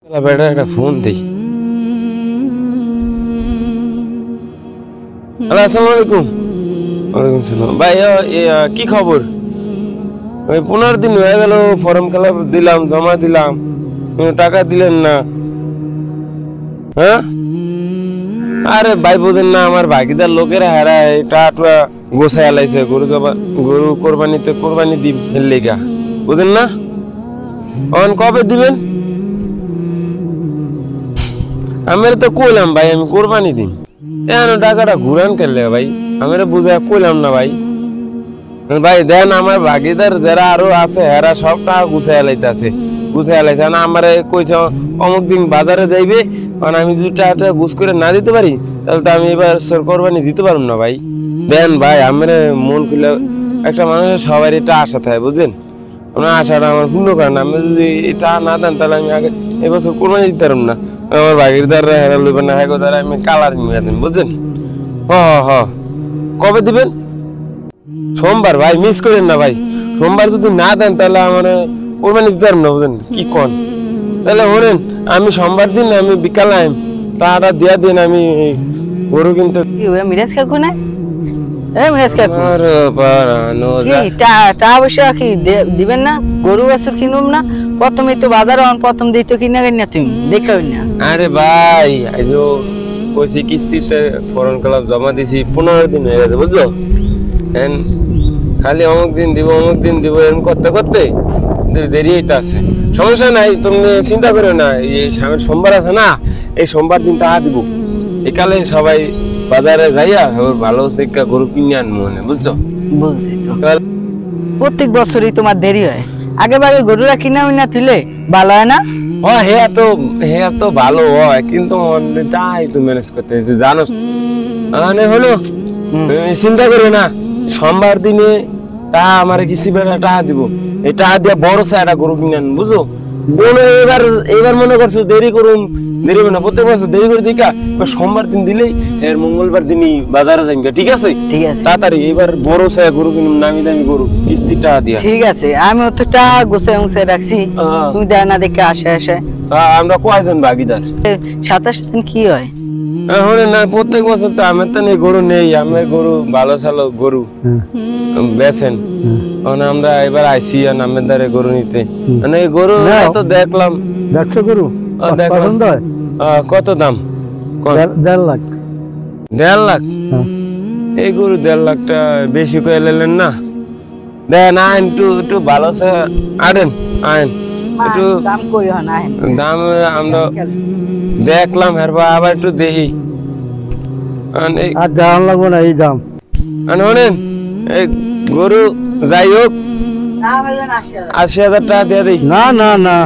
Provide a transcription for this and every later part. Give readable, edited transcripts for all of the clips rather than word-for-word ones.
বেটা একটা ফোন দেই। হ্যালো, আসসালামু আলাইকুম। ওয়ালাইকুম সালাম। ভাই কি খবর? ওই 15 দিন হয়ে গেল, ফর্ম খেলা দিলাম, জমা দিলাম, টাকা দিলেন না। হ্যাঁ, আরে ভাই বোঝেন না, আমার ভাগিদার লোকেরা হারায় টাকা গোছায় লাইছে, গরু কোরবানি দিব লেগা, বুঝেন না? কবে দিবেন? আমি তো কইলাম ভাই আমি কোরবানি দিন, এখন টাকাটা ঘুরান কেলে ভাই? আমি বুঝাই কইলাম না ভাই। ভাই দেন, আমার ভাগিদার যারা আরো আছে এরা সব টাকা গুছাই লাইতেছে, না আমারে কইছে অমুক দিন বাজারে যাইবে, কারণ আমি যদি টাকা গুছ করে না দিতে পারি তাহলে তো আমি এবার কোরবানি দিতে পারবো না ভাই। দেন ভাই, আমার মন খুলে, একটা মানুষের সবাই এটা আশা থাকে, বুঝছেন? আমার আশাটা আমার পূর্ণ করেন। আমি যদি এটা না দেন তাহলে আমি আগে এবছর কোরবানি দিতে পারবো না। আমার ভাগিদাররা হেরা লইবেন না, হ্যাঁ দ্বারা আমি কালার নিয়ে দেন, বুঝছেন? হ কবে দিবেন? সোমবার ভাই, মিস করেন না ভাই। সোমবার যদি না দেন তাহলে আমার কোরবানি দিতে পারবো না, বুঝলেন? কি কন? তাহলে বলেন, আমি সোমবার দিন আমি বিকালে টাকাটা দিয়া দিন, আমি গরু কিনতে। মিরাজ কাকু না? মিরাজ কাকু দিবেন না? গরু বাছুর কিনুম না, প্রথমে তো বাজার প্রথম দিই তো কিনা না, তুমি দেখো না। আরে ভাই, আইজো কইছি কিস্তিতে ফরেন ক্লাব জমা দিছি, 15 দিন হয়ে গেছে, বুঝছো? খালি অমুক দিন দিব এরকম করতে করতে দেরি হইতে আছে। সমস্যা নাই, তুমি চিন্তা করো না। এই সামনের সোমবার আছে না, এই সোমবার দিন টাকা দিব। একালে সবাই বাজারে যাইয়া ভালো দেখে গরু কিনে আনবো, বুঝছো? বুঝছি তো। প্রত্যেক বছরই তোমার দেরি হয়, আগে বারে গরুরা কিনা না তুলে ভালো হয় না? হে তো ভালো হয়, কিন্তু মনটাই তো ম্যানেজ করতে জানো। মানে হলো, চিন্তা করো না, সোমবার দিনে তা আমার কিস্তি বেড়া টাকা দিব, এই টাকা দিয়ে বড় একটা গরু কিনে আন, বুঝো? এবার মনে করছো দেরি না, প্রত্যেক বছর দেরি করে দিকা, সোমবার দিন দিলেই এর মঙ্গলবার দিনই বাজারে যাইবে। ঠিক আছে? ঠিক আছে, তাড়াতাড়ি এবার বড় গরু কিনুম, নামি দামি গরু, কিস্তি টাকা দিয়া। ঠিক আছে, আমি তো টাকা গুছে রাখছি, তুমি দেয় না দেখে আসে। আমরা কয়জন ভাগিদার? 27 দিন কি হয় এখন না, প্রত্যেক বছর তো আমার তো গরু নেই, আমার গরু ভালো সালো গরু বেছেন, আমরা এবার আইসি নামের দ্বারে গরু নিতে। মানে এই গরু তো দেখলাম, দেখছো গরু কত দাম? 1.5 লাখ। 1.5 লাখ? এই গরু 1.5 লাখটা বেশি করে নিলেন না? দেন আইন একটু ভালো আনেন, একটু দাম কই হয় না? দাম আমরা দেখলাম, আবার একটু দেখি। আর দাম লাগবে না, এই দাম। শোনেন, এই গরু যাই হোক 80,000 টাকা দিয়ে দিই। না না না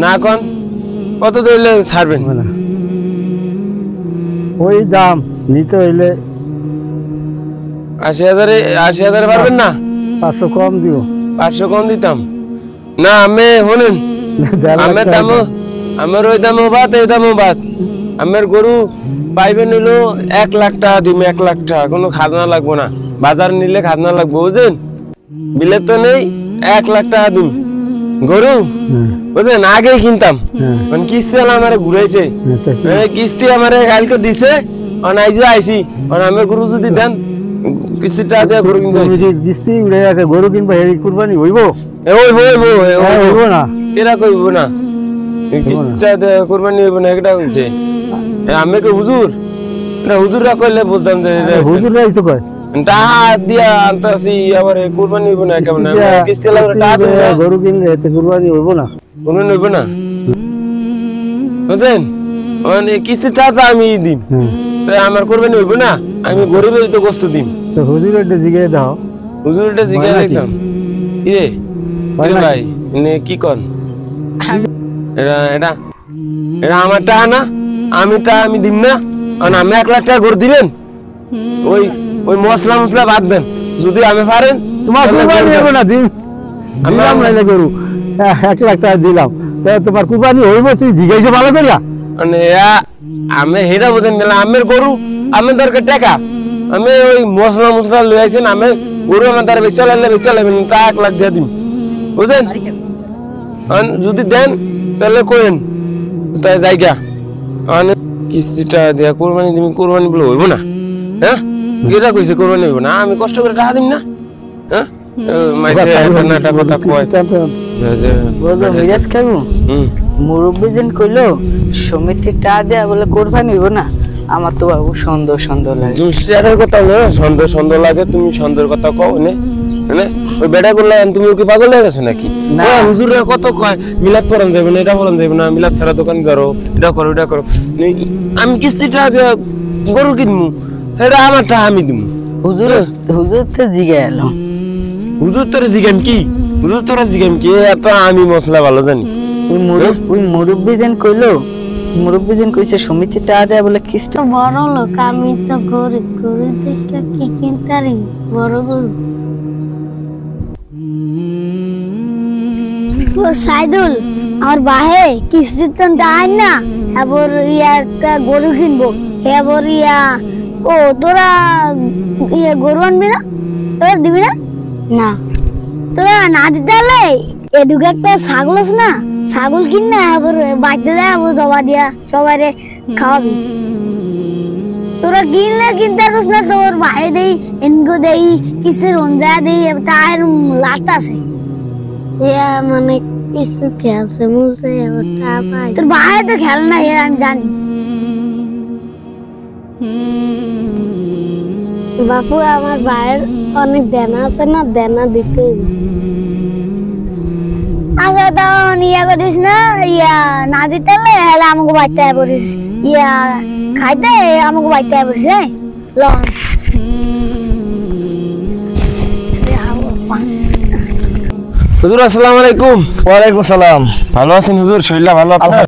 না কন কত দিলে ছাড়বেন? ওই দাম নিতে হইলে 80,000 পারবেন না? 500 কম দিব। 500 কম দিতাম না। আমি শোনেন, আমার ওই দামও বাদ, এই দামও বাদ। আমার গরু পাইবেন হইলো 1 লাখ টাকা দিম, 1 লাখ টাকা, কোনো খাজনা লাগবো না। বাজার নিলে খাজনা লাগবো, বুঝেন? বিলে তো নেই, 1 লাখ টাকা দিম গরু, বুঝলেন? আগেই কিনতাম, কিস্তি আমার ঘুরাইছে, কিস্তি আমার কালকে দিছে, আইসি। আমার গরু যদি দেন কিস্তি টাকা দিয়ে গরু কিনতে কিস্তি গরু কিনবো, কুরবানি হইব? হইব না, এরা কইব না, কিস্তিটা কোরবানি হইব না, এটা কইছে। আমি কে হুজুর? হুজুররা কইলে বুঝতাম যে হুজুররাই তো কয় টাকা দিয়া আনতাছি, আবার কোরবানি হইব না কেমন? কিস্তি লাগবে, টাকা গরু কিনলে এতে কুরবানি হইব না, কোরবানি হইব না, বুঝছেন? মানে কিস্তি টাকা আমি দিম, আমার কোরবানি হইব না, আমি গরিবের তো গোস্ত দিম। হুজুরটা জিজ্ঞাসা দাও, হুজুরটা জিজ্ঞাসা দেখতাম, ভাই কি কন? এটা আমার টাকা না, আমি দিম না। আমি 1 লাখ টাকা গরু দিবেন? ওই মশলা বাদ দেন, যদি আমি পারেন তোমার কুরবানি হইব না, দিন দিলাম নাইলে গরু 1 লাখ টাকা দিলাম, তোমার কুরবানি হইব? তুই জিজ্ঞাসা ভালো করিয়া। মানে আমি হেরা বোঝেন না, আমের গরু আমার দরকার টাকা, আমি ওই মশলা লই আইছেন, আমি গরু আমার দ্বারা বেচা লাগবেন, তা 1 লাখ দিয়ে দিন, বুঝছেন? যদি দেন তাহলে কোয়েন তাই জায়গা মানে কিস্তিটা দিয়া কোরবানি দিবি, কোরবানি বলে হইব না? হ্যাঁ গেটা কইছে কোরবানি হইব না, আমি কষ্ট করে টাকা দিম না? হ্যাঁ মাইসে একটা কথা কয় বুঝো মিরাজ কাকু, মুরব্বী দিন কইলো সমিতির টাকা দেয়া বলে কোরবানি হইব না, আমার তো বাবু সন্দেহ সন্দেহ লাগে। তুমি শেয়ারের কথা বলো, সন্দেহ সন্দেহ লাগে, তুমি সন্দেহের কথা কও নে ওই বেটা করলে তুমি কি পাগল হয়ে গেছো নাকি? হুজুরের কত কয় মিলাদ পড়ান যাবে না, এটা পড়ান যাবে না, মিলাদ ছাড়া দোকান করো, এটা করো এটা করো। আমি কিস্তিটা গরু কিনবো, এটা আমার টাকা আমি দিব। হুজুর হুজুর তো জিগে এলো, হুজুর তোরা জিগাম কি, হুজুর তোরা জিগাম কি, এত আমি মশলা ভালো জানি। ওই মুরব্বী দিন কইলো, মুরব্বী দিন কইছে সমিতির টাকা দেয়া বলে কিস্তি। বড় লোক আমি তো গরিব, গরিব দেখলে কি কিনতারি বড় গরু। তো সাইদুল আমার বাহে কিস্তির তো দেয় না, এবার ইয়া একটা গরু কিনবো, এবার ইয়া ও তোরা ইয়া গরু আনবি না, তোরা দিবি না? না তোরা না দিতে হলে এদিকে একটা ছাগল আছে না, ছাগল কিন না, এবার বাড়িতে যায় জবা দিয়া সবাই খাওয়াবি। তোরা কিনলে কিনতে পারছ না, তোর ভাই দেই এনগো দেই কিছু রঞ্জা দেই, তার লাট আছে মানে কিছু খেলছে বলছে, তোর ভাই তো খেল না, আমি জানি। বাপু আমার ভাইয়ের অনেক দেনা আছে না, দেনা দিতে। আচ্ছা তখন ইয়া করিস না, ইয়া না দিতে হলে আমাকে বাড়তে পড়িস, ইয়া খাইতে আমাকে বাড়তে পড়িস। লন হুজুর আসসালামু আলাইকুম। ওয়ালাইকুম সালাম। ভালো আছেন হুজুর? শরীরটা ভালো আপনার?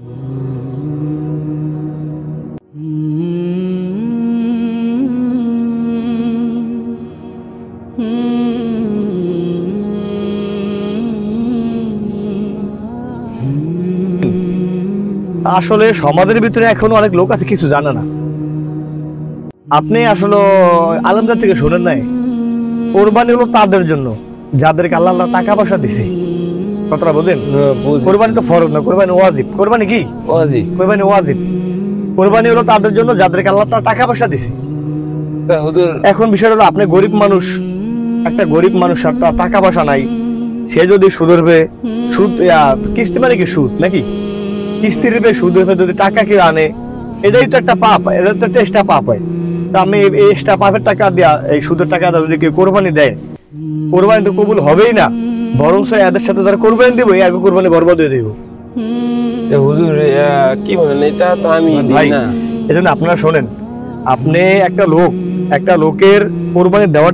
আসলে সমাজের ভিতরে এখনো অনেক লোক আছে কিছু জানে না। আপনি আসলে আলমদার থেকে শোনেন নাই, কোরবানি হলো তাদের জন্য যাদেরকে আল্লাহ আল্লাহ টাকা পয়সা দিছে। কথাটা বলেন, কোরবানি তো ফরজ না, কোরবানি ওয়াজিব। কোরবানি কি ওয়াজিব? কোরবানি ওয়াজিব। কোরবানি হলো তাদের জন্য যাদেরকে আল্লাহ তাআলা টাকা পয়সা দিছে। হুজুর এখন বিষয় হলো আপনি গরিব মানুষ, একটা গরিব মানুষ আর তার টাকা পয়সা নাই, সে যদি সুদ ধরবে, সুদ কিস্তি মানে কি সুদ নাকি, কিস্তির সুদ ধরবে যদি টাকা কেউ আনে, এটাই তো একটা পাপ, এটা তো একটা এক্সট্রা পাপ হয়। তা আমি এই এক্সট্রা পাপের টাকা দিয়া, এই সুদের টাকা যদি কেউ কোরবানি দেয়, কোরবানি তো কবুল হবেই না, বরং এদের সাথে যারা কোরবানি দিব এই আগে কোরবানি বরবাদ হয়ে দিব। হুজুর কি বলেন, এটা তো আমি ভাই দিই না। এজন্য আপনারা শোনেন, আপনি একটা লোকের কোরবানি দেওয়ার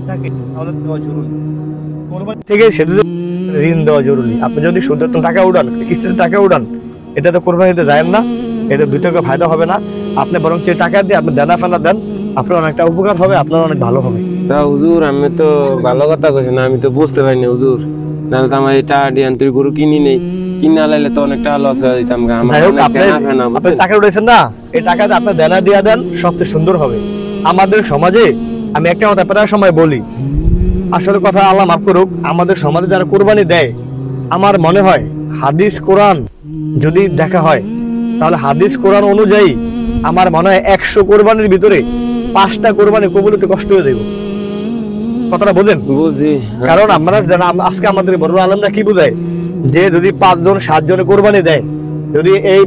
থাকে আমাদের দেওয়া জরুরি, কোরবানি থেকে সেটা ঋণ দেওয়া জরুরি। আপনি যদি সুদের টাকা উড়ান, কিস্তিতে টাকা উড়ান, এটা তো কোরবানিতে যায় না, এটা দুই টাকা ফায়দা হবে না। আপনি বরং যে টাকা দিয়ে আপনি দেনা ফেনা দেন, আপনার অনেকটা উপকার হবে, আপনার অনেক ভালো হবে। তা হুজুর আমি তো ভালো কথা কইছি না, আমি তো বুঝতে পারিনি হুজুর, নাহলে তো আমার এটা ডিয়ান্তরি গরু কিনি নেই, কিনা লাইলে তো অনেকটা লস হয়ে যেতাম। যাই হোক, আপনি টাকা উঠেছেন না, এই টাকাটা আপনি দেনা দিয়ে দেন, সবচেয়ে সুন্দর হবে। আমাদের সমাজে আমি একটা কথা প্রায় সময় বলি, আসলে কথা আল্লাহ মাফ করুক, আমাদের সমাজে যারা কোরবানি দেয়, আমার মনে হয় হাদিস কোরআন যদি দেখা হয়, তাহলে হাদিস কোরআন অনুযায়ী আমার মনে হয় 100 কোরবানির ভিতরে 5টা কোরবানি কবুল হতে কষ্ট হয়ে যাবে। কথাটা বলেন? বুঝি। কারণ আপনারা আজকে আমাদের বড় আলেমরা কি বোঝায়, যে যদি 5 জন 7 জনে কোরবানি দেয়, যদি এই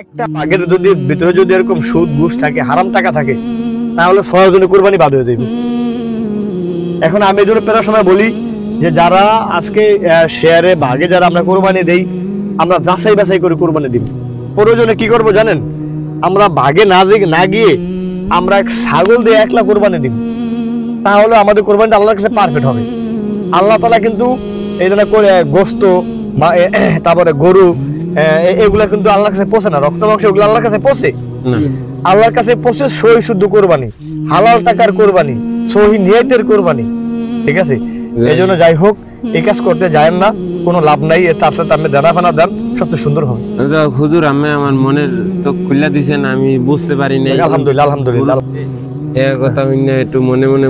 একটা বাঘের যদি ভিতরে যদি এরকম সুদ ঘুষ থাকে, হারাম টাকা থাকে, তাহলে 6 জনে কোরবানি বাদ হয়ে যাবে। এখন আমি এই জন্য প্রায় সময় বলি যে যারা আজকে শেয়ারে ভাগে যারা আমরা কোরবানি দেই, আমরা যাচাই বাছাই করে কোরবানি দিব। প্রয়োজনে কি করব জানেন, আমরা ভাগে না গিয়ে আমরা ছাগল দিয়ে 1 লাখ কোরবানি দিব, তাহলে আমাদের কোরবানিটা আল্লাহর কাছে পারফেক্ট হবে। আল্লাহ তাআলা কিন্তু এই জন্য গোস্ত বা তারপরে গরু এগুলা কিন্তু আল্লাহর কাছে পৌঁছে না, রক্ত মাংস এগুলো আল্লাহর কাছে পৌঁছে, আল্লাহর কাছে পৌঁছে সহি শুদ্ধ কোরবানি, হালাল টাকার কোরবানি, সহি নিয়তের কোরবানি। ঠিক আছে, এই জন্য যাই হোক এই কাজ করতে যায় না, কোনো লাভ নাই, তার সাথে আপনি দেনা ফানা দেন, সবচেয়ে সুন্দর হবে। হুজুর আমি আমার মনের চোখ খুলে দিছেন, আমি বুঝতে পারি নাই। আলহামদুলিল্লাহ, আলহামদুলিল্লাহ। এই কথা হইনা একটু মনে মনে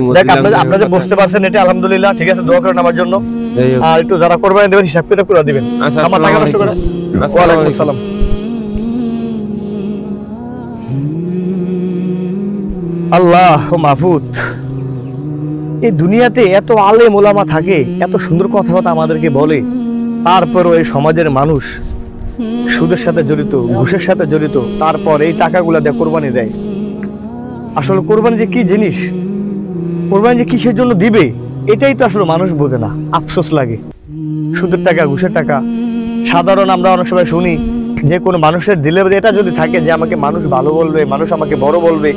আপনারা বুঝতে পারছেন, এটা আলহামদুলিল্লাহ। ঠিক আছে, দোয়া করেন আমার জন্য। যাই হোক। আর একটু যারা কোরবানি দেবেন হিসাব কিতাব করে দিবেন। আচ্ছা, আমার টাকা নষ্ট করে। আসসালামু ওয়ালাইকুম আলাইকুম। আসসালাম। আল্লাহ মাহফুজ, এই দুনিয়াতে এত আলেম ওলামা থাকে, এত সুন্দর কথাবার্তা আমাদেরকে বলে, তারপরও এই সমাজের মানুষ সুদের সাথে জড়িত, ঘুষের সাথে জড়িত, তারপর এই টাকাগুলা দিয়ে কোরবানি দেয়। আসলে কোরবানি যে কি জিনিস, কোরবানি যে কিসের জন্য দিবে, এটাই তো আসলে মানুষ বোঝে না। আফসোস লাগে। সুদের টাকা, ঘুষের টাকা। সাধারণ আমরা অনেক সময় শুনি যে কোনো মানুষের দিলে এটা যদি থাকে যে আমাকে মানুষ ভালো বলবে, মানুষ আমাকে বড় বলবে,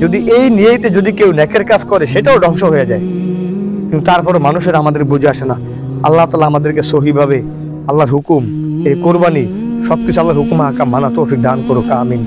যদি এই নিয়েতে যদি কেউ নেকের কাজ করে সেটাও ধ্বংস হয়ে যায়। কিন্তু তারপরে মানুষের আমাদের বুঝে আসে না। আল্লাহ তাআলা আমাদেরকে সহিভাবে আল্লাহর হুকুম, এই কোরবানি সবকিছু আল্লাহর হুকুম হাকাম মানা তৌফিক দান করুক, আমিন।